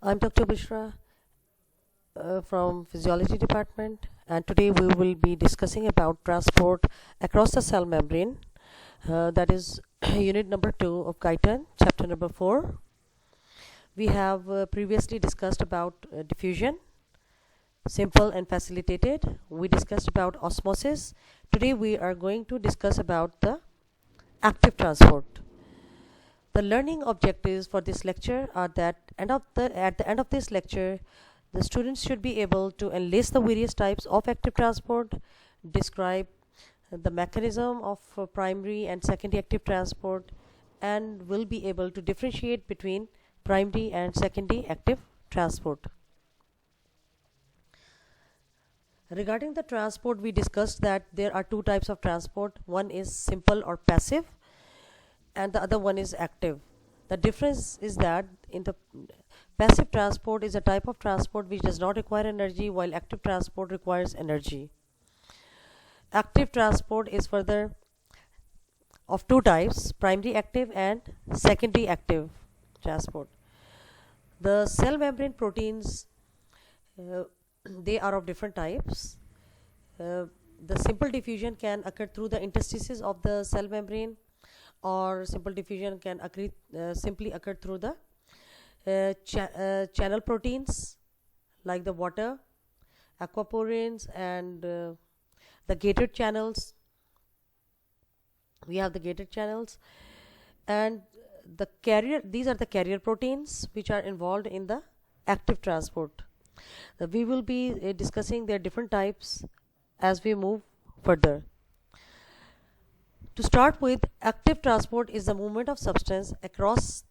I'm Dr. Bishra from Physiology Department, and today we will be discussing about transport across the cell membrane. That is unit number 2 of Guyton, chapter number 4. We have previously discussed about diffusion, simple and facilitated. We discussed about osmosis. Today we are going to discuss about the active transport. The learning objectives for this lecture are that at the end of this lecture, the students should be able to enlist the various types of active transport, describe the mechanism of primary and secondary active transport, and will be able to differentiate between primary and secondary active transport. Regarding the transport, we discussed that there are two types of transport. One is simple or passive, and the other one is active. The difference is that in the passive transport is a type of transport which does not require energy, while active transport requires energy. Active transport is further of two types: primary active and secondary active transport. The cell membrane proteins, uh, they are of different types. The simple diffusion can occur through the interstices of the cell membrane, or simple diffusion can simply occur through the channel proteins like the water, aquaporins, and the gated channels. We have the gated channels, and the carrier. These are the carrier proteins which are involved in the active transport. We will be discussing their different types as we move further. To start with, active transport is the movement of substance across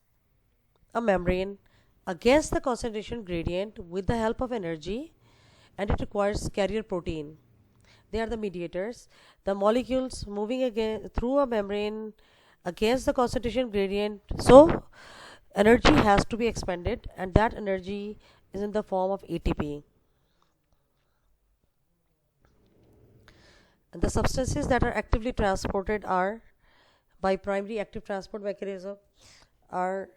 a membrane against the concentration gradient with the help of energy, and it requires carrier protein. They are the mediators. The molecules moving again through a membrane against the concentration gradient, so energy has to be expended, and that energy is in the form of ATP. And the substances that are actively transported are by primary active transport mechanism are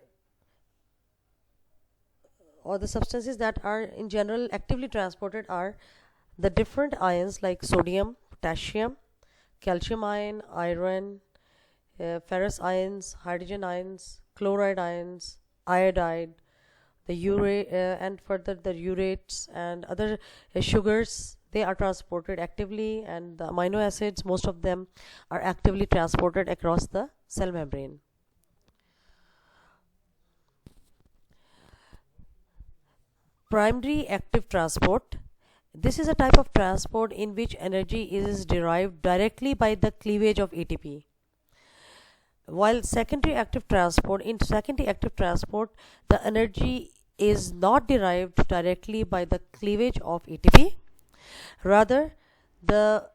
or the substances that are in general actively transported are the different ions like sodium, potassium, calcium ion, iron, ferrous ions, hydrogen ions, chloride ions, iodide, the and further the urates and other sugars. They are transported actively, and the amino acids, most of them are actively transported across the cell membrane. Primary active transport. This is a type of transport in which energy is derived directly by the cleavage of ATP. While secondary active transport, in secondary active transport, the energy is not derived directly by the cleavage of ATP. Rather, the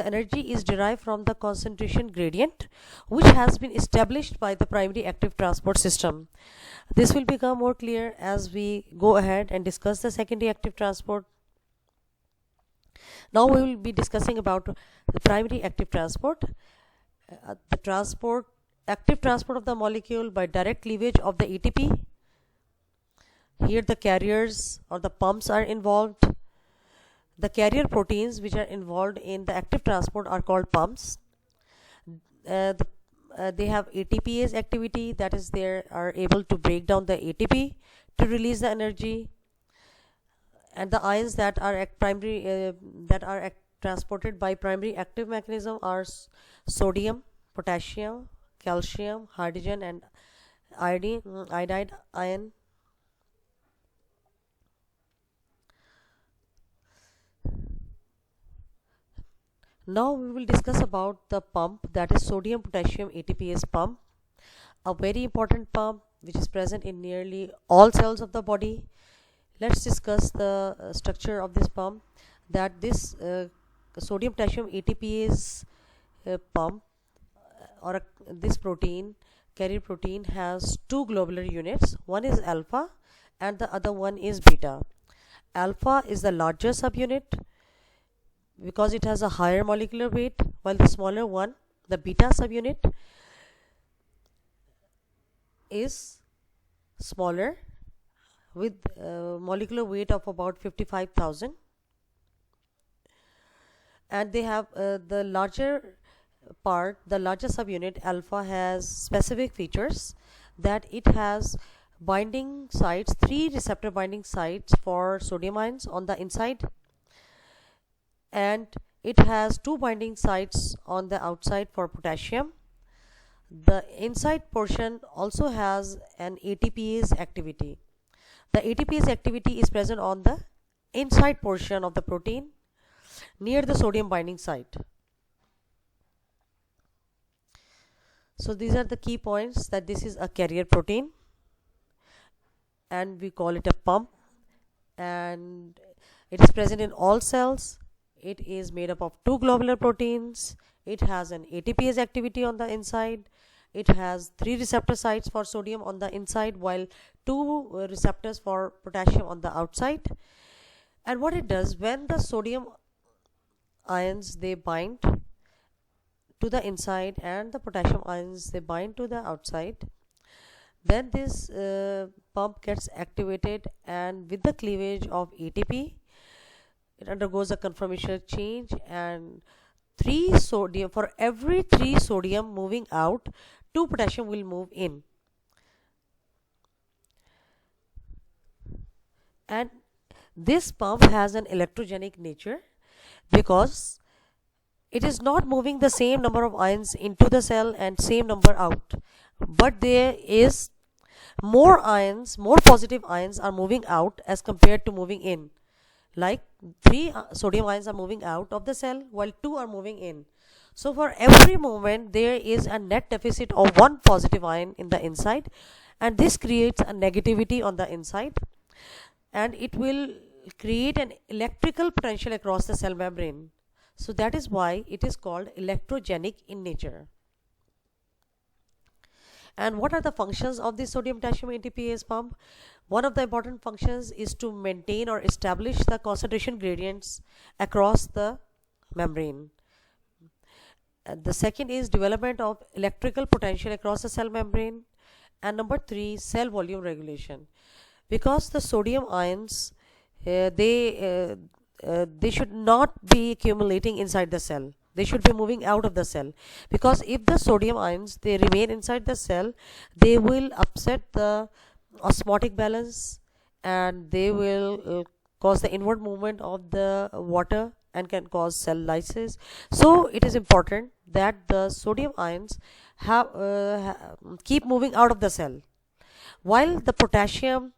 energy is derived from the concentration gradient, which has been established by the primary active transport system. This will become more clear as we go ahead and discuss the secondary active transport. Now we will be discussing about the primary active transport. The active transport of the molecule by direct cleavage of the ATP. Here the carriers or the pumps are involved. The carrier proteins which are involved in the active transport are called pumps. They have ATPase activity, that is, they are able to break down the ATP to release the energy. And the ions that are transported by primary active mechanism are sodium, potassium, calcium, hydrogen, and iodide ion. Now we will discuss about the pump, that is sodium potassium ATPase pump, a very important pump which is present in nearly all cells of the body. Let's discuss the structure of this pump. That this sodium potassium ATPase pump this protein, carrier protein, has two globular units. One is alpha and the other one is beta. Alpha is the larger subunit because it has a higher molecular weight, while the smaller one, the beta subunit, is smaller with molecular weight of about 55,000, and they have the larger part, the larger subunit alpha has specific features that it has binding sites, 3 receptor binding sites for sodium ions on the inside, and it has 2 binding sites on the outside for potassium. The inside portion also has an ATPase activity. The ATPase activity is present on the inside portion of the protein near the sodium binding site. So these are the key points, that this is a carrier protein and we call it a pump, and it is present in all cells. It is made up of 2 globular proteins. It has an ATPase activity on the inside. It has 3 receptor sites for sodium on the inside, while 2 receptors for potassium on the outside. And what it does, when the sodium ions they bind to the inside and the potassium ions they bind to the outside, then this pump gets activated, and with the cleavage of ATP it undergoes a conformational change, and 3 sodium, for every 3 sodium moving out, 2 potassium will move in. And this pump has an electrogenic nature because it is not moving the same number of ions into the cell and same number out, but there is more ions, more positive ions are moving out as compared to moving in. Like 3 sodium ions are moving out of the cell while 2 are moving in. So for every movement there is a net deficit of 1 positive ion in the inside, and this creates a negativity on the inside, and it will create an electrical potential across the cell membrane. So that is why it is called electrogenic in nature. And what are the functions of this sodium potassium ATPase pump? One of the important functions is to maintain or establish the concentration gradients across the membrane. And the second is development of electrical potential across the cell membrane. And number 3, cell volume regulation. Because the sodium ions they should not be accumulating inside the cell. They should be moving out of the cell, because if the sodium ions they remain inside the cell, they will upset the osmotic balance, and they will cause the inward movement of the water and can cause cell lysis. So it is important that the sodium ions have keep moving out of the cell, while the potassium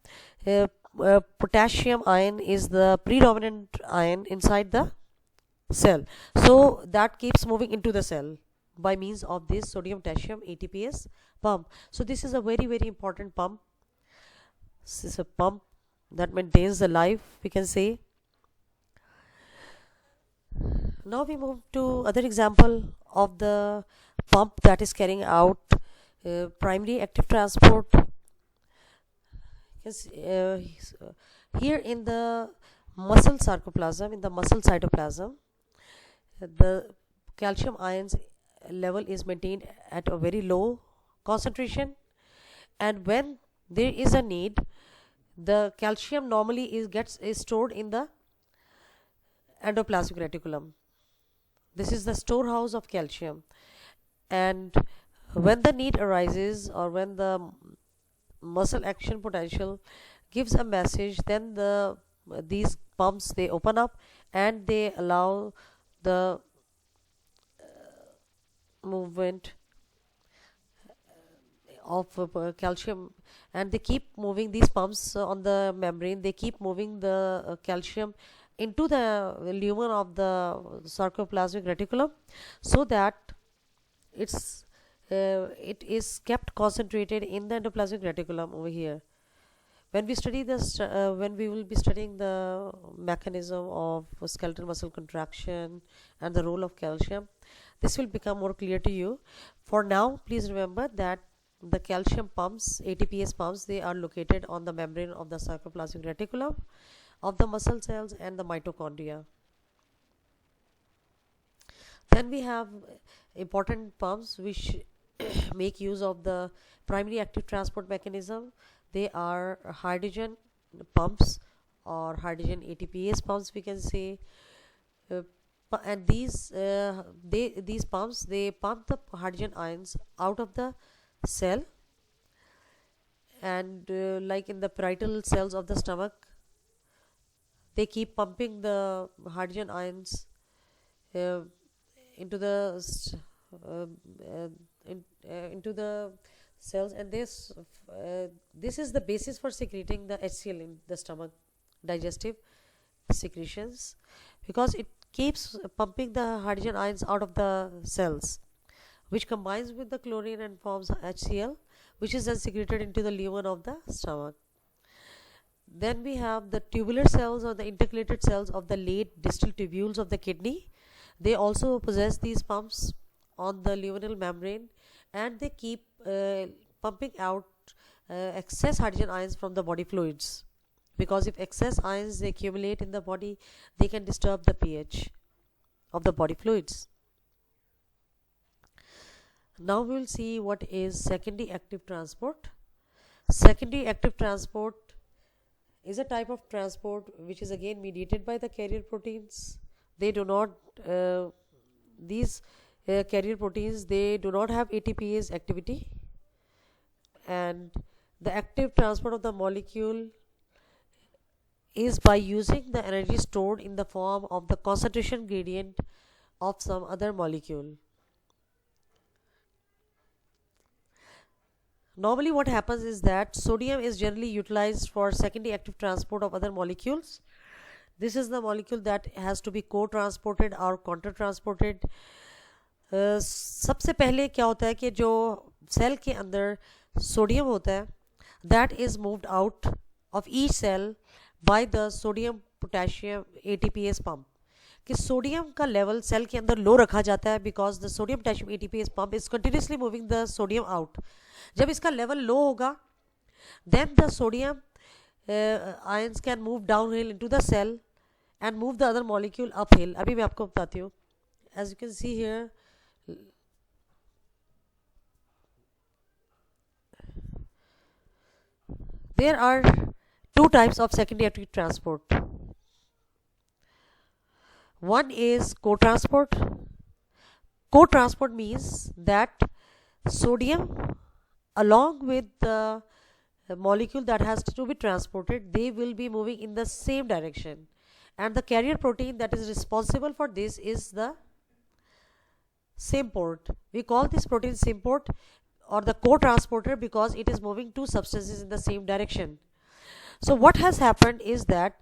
ion is the predominant ion inside the cell, so that keeps moving into the cell by means of this sodium potassium ATPase pump. So this is a very important pump. This is a pump that maintains the life, we can say. Now we move to other example of the pump that is carrying out primary active transport. Here in the muscle sarcoplasm, in the muscle cytoplasm, the calcium ions level is maintained at a very low concentration, and when there is a need, the calcium normally is stored in the endoplasmic reticulum. This is the storehouse of calcium, and when the need arises, or when the muscle action potential gives a message, then these pumps they open up and they allow the movement of calcium, and they keep moving these pumps on the membrane. They keep moving the calcium into the lumen of the sarcoplasmic reticulum, so that it is kept concentrated in the endoplasmic reticulum over here. When we study this, when we will be studying the mechanism of skeletal muscle contraction and the role of calcium, this will become more clear to you. For now, please remember that the calcium pumps, ATPase pumps, they are located on the membrane of the sarcoplasmic reticulum of the muscle cells and the mitochondria. Then we have important pumps which make use of the primary active transport mechanism. They are hydrogen pumps or hydrogen ATPase pumps, we can say. uh, and these pumps, they pump the hydrogen ions out of the cell, and like in the parietal cells of the stomach, they keep pumping the hydrogen ions uh, into the uh, uh, into the cells, and this is the basis for secreting the HCl in the stomach, digestive secretions, because it keeps pumping the hydrogen ions out of the cells, which combines with the chlorine and forms HCl, which is then secreted into the lumen of the stomach. Then we have the tubular cells or the intercalated cells of the late distal tubules of the kidney. They also possess these pumps on the luminal membrane, and they keep pumping out excess hydrogen ions from the body fluids, because if excess ions they accumulate in the body, they can disturb the pH of the body fluids. Now we will see what is secondary active transport. Secondary active transport is a type of transport which is again mediated by the carrier proteins. They do not these carrier proteins, they do not have ATPase activity, and the active transport of the molecule is by using the energy stored in the form of the concentration gradient of some other molecule. Normally what happens is that sodium is generally utilized for secondary active transport of other molecules. This is the molecule that has to be co-transported or counter-transported. सबसे पहले क्या होता है कि जो cell के अंदर sodium होता है, that is moved out of each cell by the sodium potassium ATPase pump. कि सोडियम का लेवल सेल के अंदर लो रखा जाता है, because the sodium potassium ATPase pump is continuously moving the sodium out. जब इसका लेवल लो होगा, then the sodium ions can move downhill into the cell and move the other molecule uphill. अभी मैं आपको बताती हूँ. As you can see here, there are two types of secondary active transport. One is co-transport. Co-transport means that sodium along with the molecule that has to be transported, they will be moving in the same direction, and the carrier protein that is responsible for this is the symport. We call this protein symport or the co-transporter because it is moving two substances in the same direction. So what has happened is that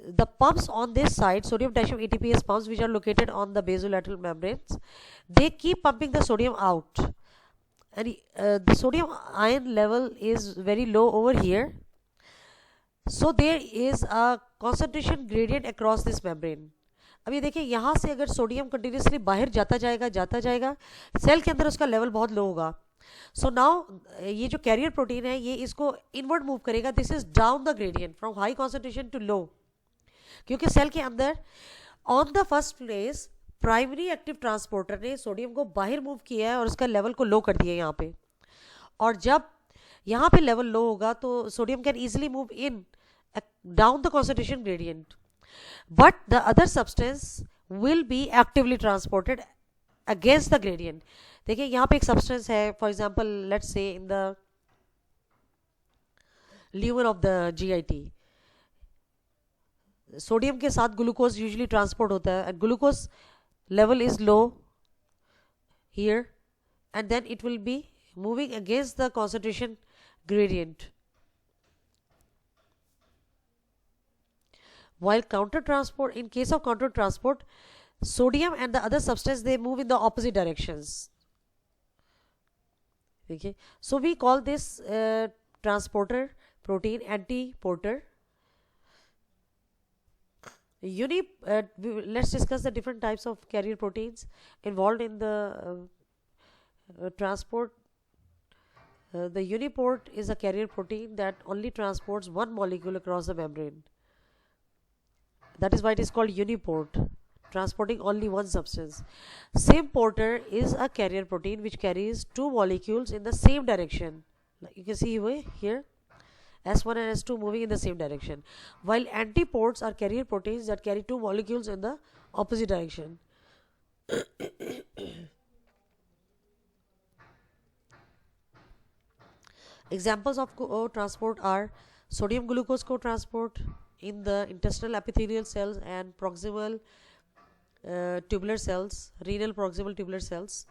the pumps on this side, sodium potassium ATPase pumps, which are located on the basolateral membranes, they keep pumping the sodium out, and the sodium ion level is very low over here, so there is a concentration gradient across this membrane. अब ये देखिए, यहाँ से अगर sodium continuously बाहर जाता जाएगा cell के अंदर उसका लेवल बहुत लो होगा. सो नाउ ये जो कैरियर प्रोटीन है ये इसको इनवर्ड मूव करेगा. This is down the gradient from high concentration to low, क्योंकि सेल के अंदर on the first place primary active transporter ने सोडियम को बाहर मूव किया है और उसका लेवल को लो कर दिया यहाँ पे, और जब यहाँ पे लेवल लो होगा तो sodium can easily move in down the concentration gradient, but the other substance will be actively transported against the gradient. देखिए यहाँ पे एक substance है, for example let's say in the lumen of the GIT, sodium के साथ glucose usually transport होता है, and glucose level is low here, and then it will be moving against the concentration gradient. While counter transport, in case of counter transport, sodium and the other substance they move in the opposite directions. Okay, so we call this transporter protein antiporter. Let's discuss the different types of carrier proteins involved in the transport. The uniport is a carrier protein that only transports one molecule across the membrane. That is why it is called uniport. transporting only one substance. Same porter is a carrier protein which carries two molecules in the same direction. Like you can see here, S1 and S2 moving in the same direction, while antiports are carrier proteins that carry two molecules in the opposite direction. Examples of co-transport are sodium glucose co-transport in the intestinal epithelial cells and proximal tubular cells, renal proximal tubular cells.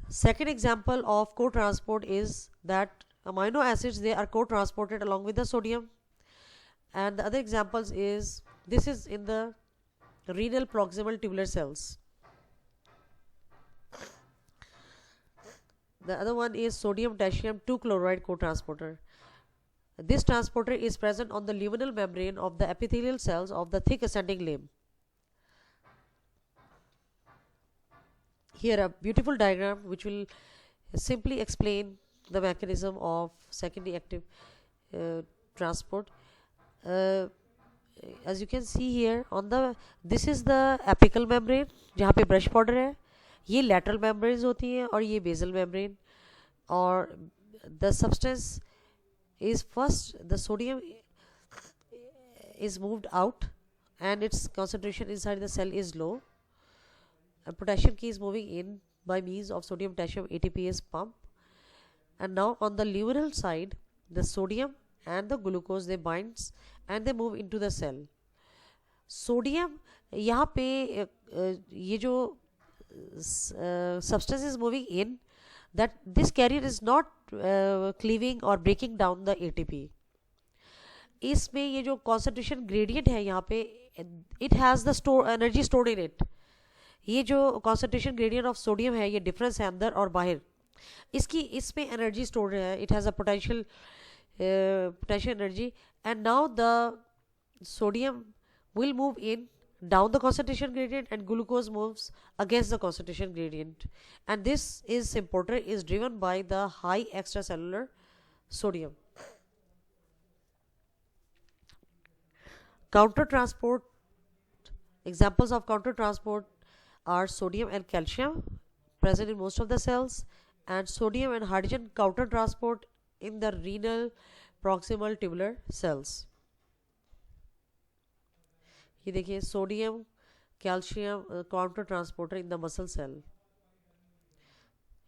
Second example of co-transport is that amino acids, they are co-transported along with the sodium. And the other examples is, this is in the renal proximal tubular cells. The other one is sodium potassium 2 chloride co-transporter. This transporter is present on the luminal membrane of the epithelial cells of the thick ascending limb. Here a beautiful diagram which will simply explain the mechanism of secondary active transport. As you can see here on the, this is the apical membrane जहाँ पे brush border है, ये lateral membranes होती हैं और ये basal membrane. और the substance is first, the sodium is moved out and its concentration inside the cell is low, and potassium key is moving in by means of sodium potassium ATPase pump. And now on the luminal side, the sodium and the glucose, they binds and they move into the cell. Sodium यहाँ पे ये जो substance is moving in, that this carrier is not cleaving or breaking down the ATP. इसमें ये जो concentration gradient है यहाँ पे, it has the energy stored in it. ये जो concentration gradient of sodium है, ये difference है अंदर और बाहर. इसमें energy stored है, it has a potential energy, and now the sodium will move in down the concentration gradient and glucose moves against the concentration gradient, and this is importer is driven by the high extracellular sodium. Counter transport, examples of counter transport are sodium and calcium present in most of the cells, and sodium and hydrogen counter transport in the renal proximal tubular cells. ये देखिए sodium calcium counter transporter in the muscle cell.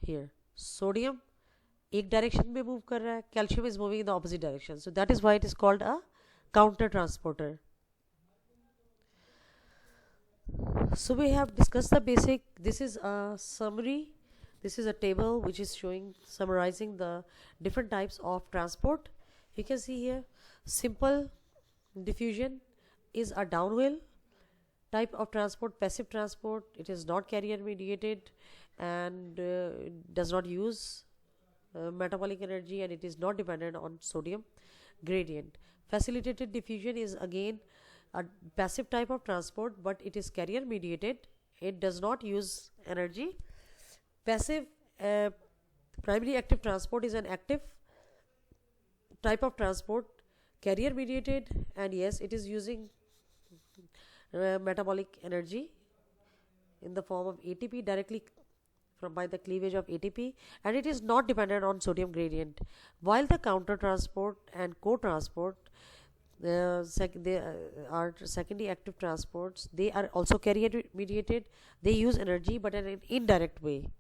Here sodium एक direction में move कर रहा है, calcium is moving in the opposite direction, so that is why it is called a counter transporter. So we have discussed the basic. This is a summary. This is a table which is summarizing the different types of transport. You can see here simple diffusion is a downhill type of transport, passive transport. It is not carrier mediated and does not use metabolic energy, and it is not dependent on sodium gradient. Facilitated diffusion is again a passive type of transport, but it is carrier mediated. It does not use energy. Passive primary active transport is an active type of transport, carrier mediated, and yes, it is using metabolic energy in the form of ATP directly by the cleavage of ATP, and it is not dependent on sodium gradient. While the counter transport and co-transport, they are secondary active transports, they are also carrier mediated. They use energy but in an indirect way,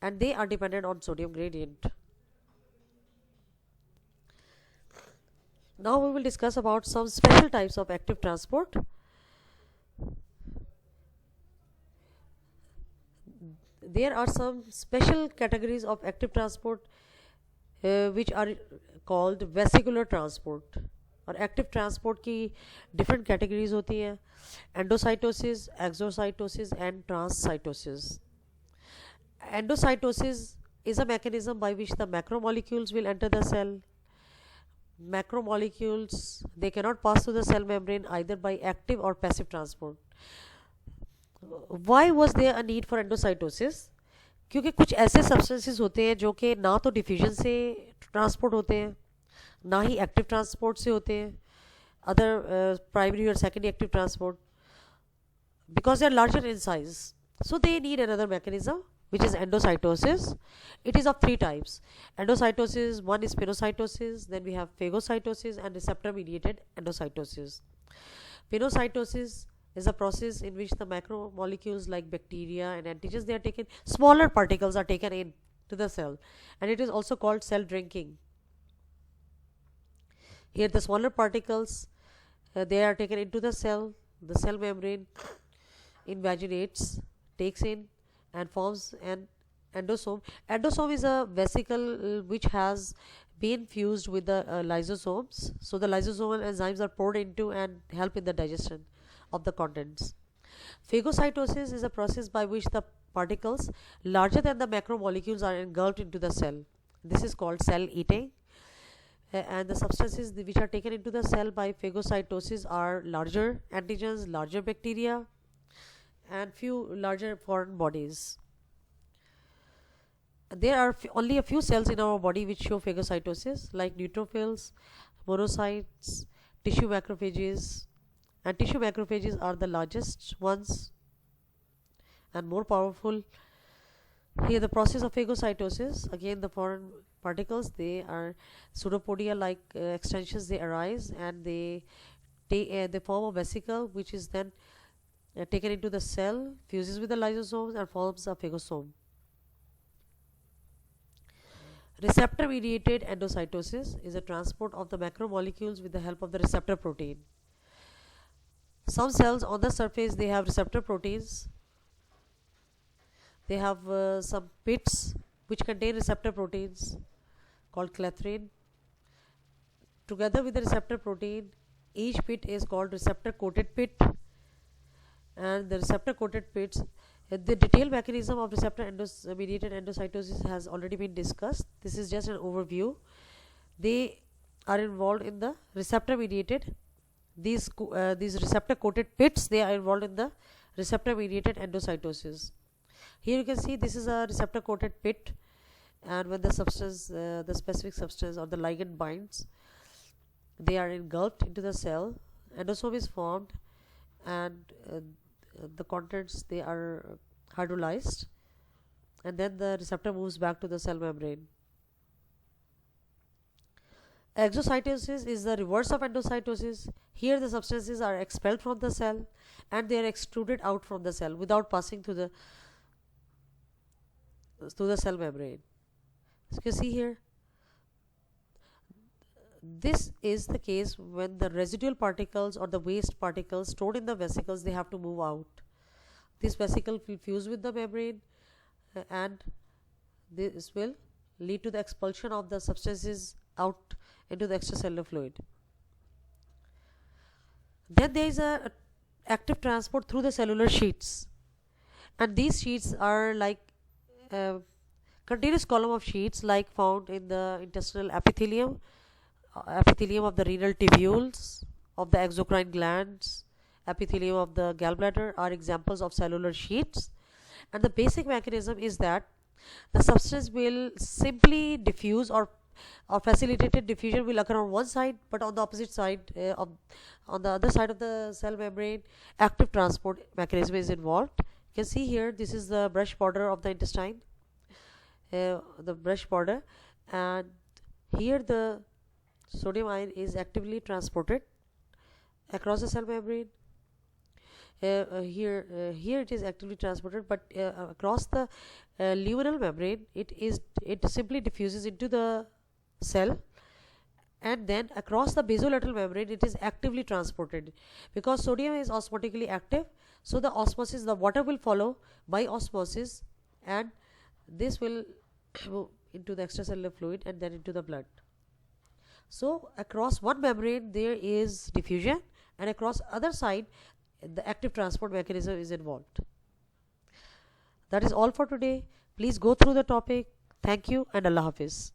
and they are dependent on sodium gradient. Now we will discuss about some special types of active transport. There are some special categories of active transport which are called vesicular transport. और active transport की different categories होती हैं, endocytosis, exocytosis and transcytosis. Endocytosis is a mechanism by which the macromolecules will enter the cell. Macromolecules, they cannot pass through the cell membrane either by active or passive transport. Why was there a need for endocytosis? क्योंकि कुछ ऐसे substances होते हैं जो कि ना तो diffusion से ट्रांसपोर्ट होते हैं, ना ही एक्टिव ट्रांसपोर्ट से होते हैं, अदर प्राइमरी और secondary active transport. because they are larger in size. So they need another mechanism, which is endocytosis. It is of three types. Endocytosis, one is pinocytosis, then we have phagocytosis and receptor mediated endocytosis. Pinocytosis is a process in which the macromolecules like bacteria and antigens, they are taken, smaller particles are taken in to the cell, and it is also called cell drinking. Here the smaller particles, they are taken into the cell membrane invaginates, takes in and forms an endosome. Endosome is a vesicle which has been fused with the lysosomes. So the lysosomal enzymes are poured into and help in the digestion of the contents. Phagocytosis is a process by which the particles larger than the macromolecules are engulfed into the cell. This is called cell eating. And the substances which are taken into the cell by phagocytosis are larger antigens, larger bacteria, and few larger foreign bodies. There are only a few cells in our body which show phagocytosis, like neutrophils, monocytes, tissue macrophages, and tissue macrophages are the largest ones and more powerful. Here the process of phagocytosis, again the foreign particles, they are pseudopodia like extensions, they arise and they form a vesicle which is then taken into the cell, fuses with the lysosomes and forms a phagosome. Receptor mediated endocytosis is a transport of the macromolecules with the help of the receptor protein. Some cells on the surface, they have receptor proteins. They have some pits which contain receptor proteins called clathrin. Together with the receptor protein, each pit is called receptor coated pit, and the receptor coated pits, the detailed mechanism of receptor mediated endocytosis has already been discussed. This is just an overview. They are involved in the receptor mediated, these receptor coated pits, they are involved in the receptor mediated endocytosis. Here you can see this is a receptor coated pit, and when the substance, the specific substance or the ligand binds, they are engulfed into the cell, endosome is formed, and the contents, they are hydrolyzed, and then the receptor moves back to the cell membrane. Exocytosis is the reverse of endocytosis. Here the substances are expelled from the cell and they are extruded out from the cell without passing through the cell membrane. As you can see here, this is the case when the residual particles or the waste particles stored in the vesicles, they have to move out. This vesicle will fuse with the membrane and this will lead to the expulsion of the substances out into the extracellular fluid. Then there is a active transport through the cellular sheets, and these sheets are like continuous column of sheets like found in the intestinal epithelium, epithelium of the renal tubules, of the exocrine glands, epithelium of the gallbladder are examples of cellular sheets. And the basic mechanism is that the substance will simply diffuse, or facilitated diffusion will occur on one side, but on the opposite side, on the other side of the cell membrane, active transport mechanism is involved. You can see here, this is the brush border of the intestine, the brush border, and here the sodium ion is actively transported across the cell membrane. Here it is actively transported, but across the luminal membrane, it simply diffuses into the cell, and then across the basolateral membrane it is actively transported. Because sodium is osmotically active, so the osmosis, the water will follow by osmosis, and this will go into the extracellular fluid and then into the blood. So across one membrane there is diffusion, and across other side the active transport mechanism is involved. That is all for today. Please go through the topic. Thank you and Allah Hafiz.